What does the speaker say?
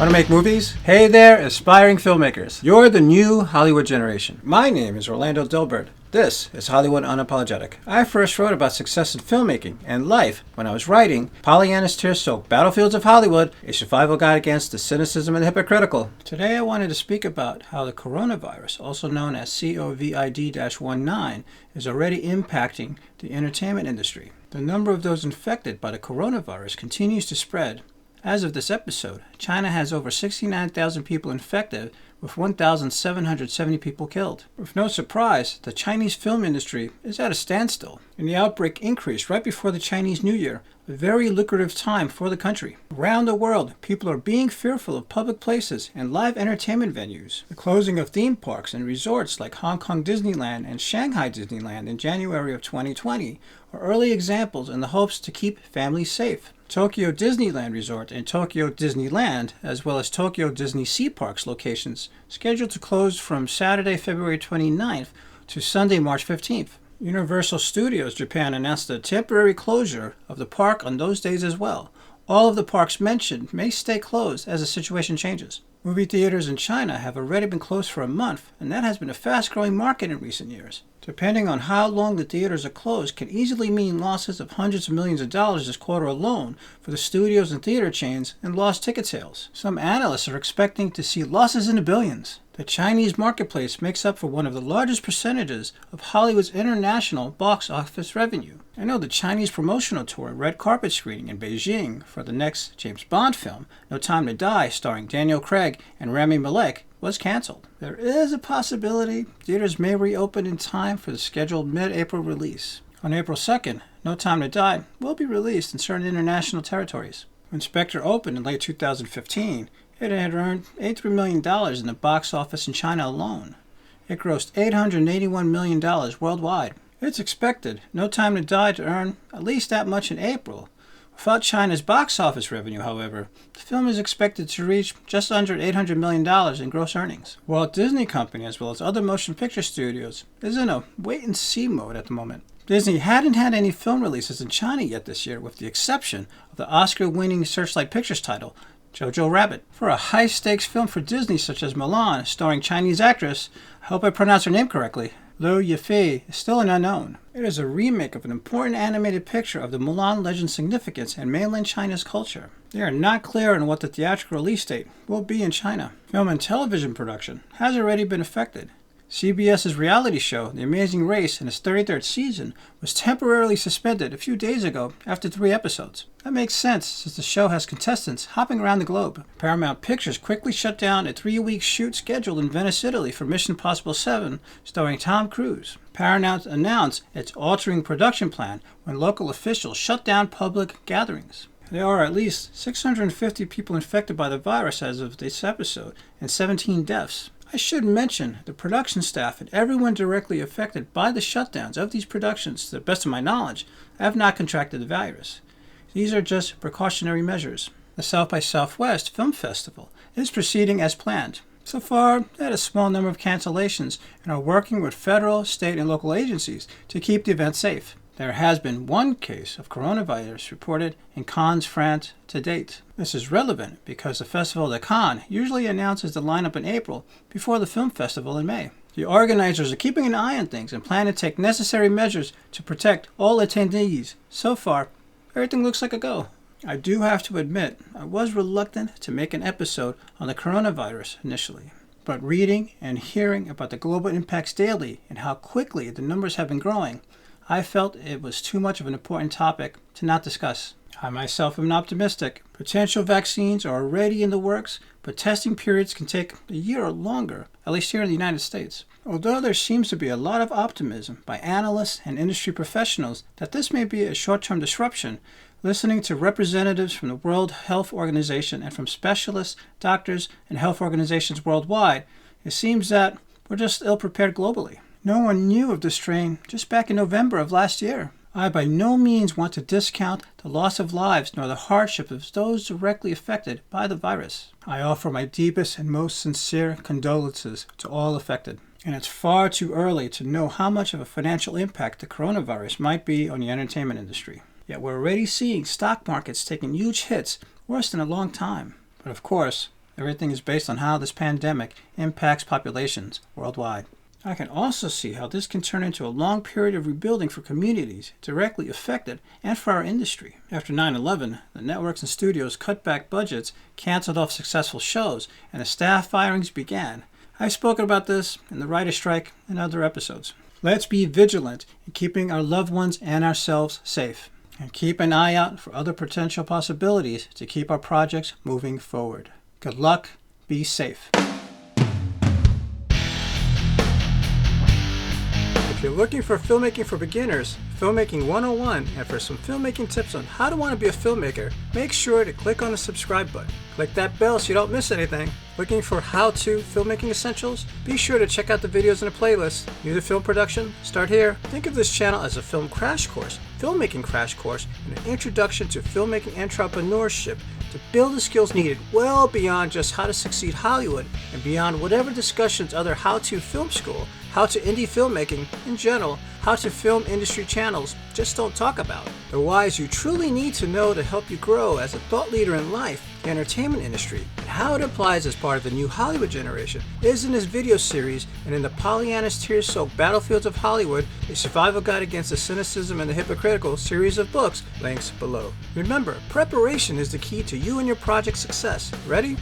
Want to make movies? Hey there, aspiring filmmakers. You're the new Hollywood generation. My name is Orlando Dilbert. This is Hollywood Unapologetic. I first wrote about success in filmmaking and life when I was writing Pollyanna's Tear-Soaked Battlefields of Hollywood, a survival guide against the cynicism and the hypocritical. Today I wanted to speak about how the coronavirus, also known as COVID-19, is already impacting the entertainment industry. The number of those infected by the coronavirus continues to spread. As of this episode, China has over 69,000 people infected, with 1,770 people killed. With no surprise, the Chinese film industry is at a standstill, and the outbreak increased right before the Chinese New Year, a very lucrative time for the country. Around the world, people are being fearful of public places and live entertainment venues. The closing of theme parks and resorts like Hong Kong Disneyland and Shanghai Disneyland in January of 2020 are early examples in the hopes to keep families safe. Tokyo Disneyland Resort and Tokyo Disneyland, as well as Tokyo Disney Sea Parks locations, scheduled to close from Saturday, February 29th to Sunday, March 15th. Universal Studios Japan announced a temporary closure of the park on those days as well. All of the parks mentioned may stay closed as the situation changes. Movie theaters in China have already been closed for a month, and that has been a fast-growing market in recent years. Depending on how long the theaters are closed can easily mean losses of hundreds of millions of dollars this quarter alone for the studios and theater chains and lost ticket sales. Some analysts are expecting to see losses in the billions. The Chinese marketplace makes up for one of the largest percentages of Hollywood's international box office revenue. I know the Chinese promotional tour red carpet screening in Beijing for the next James Bond film, No Time to Die, starring Daniel Craig and Rami Malek, was canceled. There is a possibility theaters may reopen in time for the scheduled mid-April release. On April 2nd, No Time to Die will be released in certain international territories. When Spectre opened in late 2015, it had earned $83 million in the box office in China alone. It grossed $881 million worldwide. It's expected No Time to Die to earn at least that much in April. Without China's box office revenue, however, the film is expected to reach just under $800 million in gross earnings. Walt Disney Company, as well as other motion picture studios, is in a wait-and-see mode at the moment. Disney hadn't had any film releases in China yet this year, with the exception of the Oscar-winning Searchlight Pictures title, Jojo Rabbit. For a high-stakes film for Disney such as Mulan, starring Chinese actress, I hope I pronounced her name correctly, Liu Yifei, is still an unknown. It is a remake of an important animated picture of the Mulan legend's significance in mainland China's culture. They are not clear on what the theatrical release date will be in China. Film and television production has already been affected. CBS's reality show, The Amazing Race, in its 33rd season, was temporarily suspended a few days ago after 3 episodes. That makes sense since the show has contestants hopping around the globe. Paramount Pictures quickly shut down a 3-week shoot scheduled in Venice, Italy for Mission Impossible 7, starring Tom Cruise. Paramount announced its altering production plan when local officials shut down public gatherings. There are at least 650 people infected by the virus as of this episode and 17 deaths. I should mention the production staff and everyone directly affected by the shutdowns of these productions, to the best of my knowledge, have not contracted the virus. These are just precautionary measures. The South by Southwest Film Festival is proceeding as planned. So far, they had a small number of cancellations and are working with federal, state, and local agencies to keep the event safe. There has been 1 case of coronavirus reported in Cannes, France to date. This is relevant because the Festival de Cannes usually announces the lineup in April before the film festival in May. The organizers are keeping an eye on things and plan to take necessary measures to protect all attendees. So far, everything looks like a go. I do have to admit, I was reluctant to make an episode on the coronavirus initially. But reading and hearing about the global impacts daily and how quickly the numbers have been growing, I felt it was too much of an important topic to not discuss. I myself am optimistic. Potential vaccines are already in the works, but testing periods can take a year or longer, at least here in the United States. Although there seems to be a lot of optimism by analysts and industry professionals that this may be a short-term disruption, listening to representatives from the World Health Organization and from specialists, doctors, and health organizations worldwide, it seems that we're just ill-prepared globally. No one knew of this strain just back in November of last year. I by no means want to discount the loss of lives nor the hardship of those directly affected by the virus. I offer my deepest and most sincere condolences to all affected. And it's far too early to know how much of a financial impact the coronavirus might be on the entertainment industry. Yet we're already seeing stock markets taking huge hits, worse than a long time. But of course, Everything is based on how this pandemic impacts populations worldwide. I can also see how this can turn into a long period of rebuilding for communities directly affected and for our industry. After 9/11, the networks and studios cut back budgets, canceled off successful shows, and the staff firings began. I've spoken about this in the writer's strike and other episodes. Let's be vigilant in keeping our loved ones and ourselves safe, and keep an eye out for other potential possibilities to keep our projects moving forward. Good luck. Be safe. If you're looking for filmmaking for beginners, Filmmaking 101, and for some filmmaking tips on how to want to be a filmmaker, make sure to click on the subscribe button. Click that bell so you don't miss anything. Looking for how-to filmmaking essentials? Be sure to check out the videos in the playlist. New to film production? Start here. Think of this channel as a film crash course, filmmaking crash course, and an introduction to filmmaking entrepreneurship to build the skills needed well beyond just how to succeed Hollywood and beyond whatever discussions other how-to film school, how-to indie filmmaking in general, how-to film industry channels just don't talk about. The whys you truly need to know to help you grow as a thought leader in life, the entertainment industry, and how it applies as part of the new Hollywood generation is in this video series and in the Pollyanna's Tear-Soaked Battlefields of Hollywood, a survival guide against the cynicism and the hypocritical series of books, links below. Remember, preparation is the key to you and your project's success. Ready?